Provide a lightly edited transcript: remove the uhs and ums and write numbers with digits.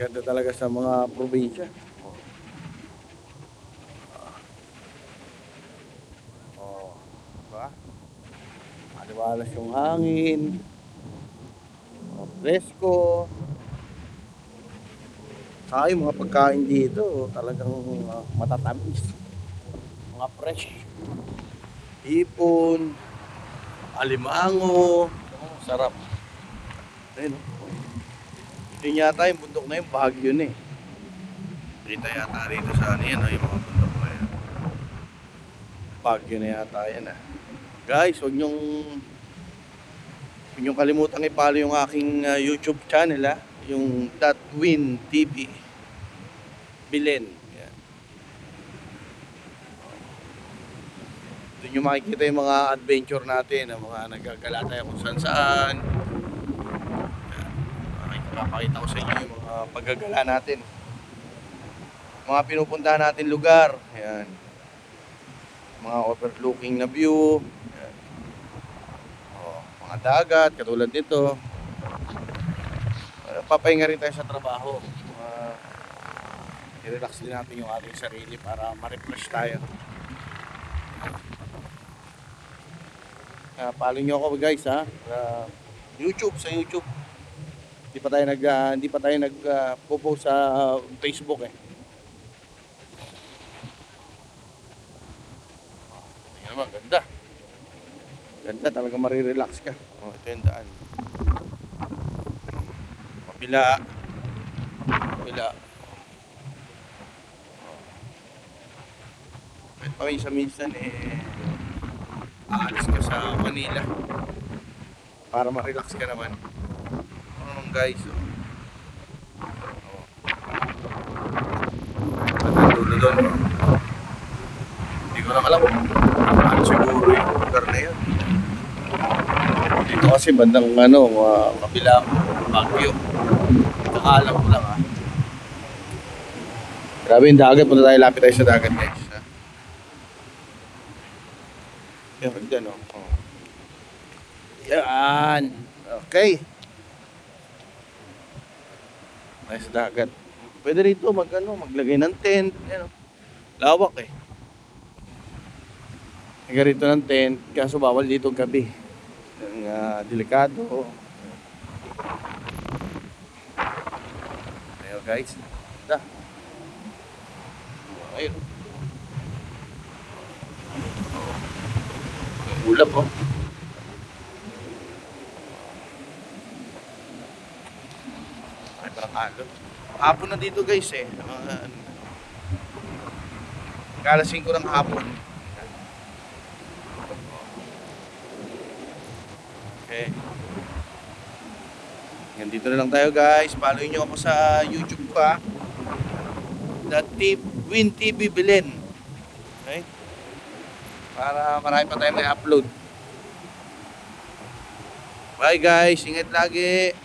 Ganda talaga sa mga probinsya. Oh, diba? Maliwalas yung hangin. Oh, presko. Saka yung mga pagkain dito, talagang matatamis. Mga fresh. Hipon, alimango. Oh, sarap. Ayun, oh. Yun yata yung bundok na yung Baguio na eh. Dito yata rito sa ano yan, oh, yung mga bundok na yan. Baguio na yata yan ah. Guys, huwag niyong kalimutang i-follow yung aking YouTube channel ah. Yung Win TV Bilen. Yan. Doon nyo makikita yung mga adventure natin, ang mga nagagala tayo kung saan saan. Papakita ko sa inyo yung mga paggagala natin, mga pinupuntahan natin lugar. Ayan. Mga overlooking na view. Ayan. Oh, mga dagat katulad nito. Papahinga rin tayo sa trabaho. I-relax din natin yung ating sarili para ma-refresh tayo. Follow nyo ako guys ha. YouTube, sa YouTube. Hindi pa tayo nag-post sa Facebook eh. Tingnan naman, ganda. Ganda talaga, marirelax ka. Oh, ito yung daan. Kapila. Kahit paminsan eh, aalis ka sa Manila para ma-relax ka naman. Ano naman guys, oh. Nandun doon. Hindi ko lang alam ano siguro yung lugar na yun. Dito kasi bandang kapila Baguio. Nakaalam ko lang ha. Grabe yung dagat, punta tayo, lapit tayo sa dagat guys. Yan, dyan o. Oh. Yan. Okay. Nice dagat. Pwede rito maglagay ng tent. Yan o. Lawak eh. Lagay rito ng tent. Kaso bawal dito gabi. Yung delikado. Ayun guys. Ganda. Ayun. Ulap oh. Ay, parang alon. Hapon na dito guys eh. Alas 5 ng hapon. Okay. Dito na lang tayo guys. Follow nyo ako sa YouTube pa. Win TV Bilen. Okay? Para marami pa tayong may upload. Bye guys, ingat lagi.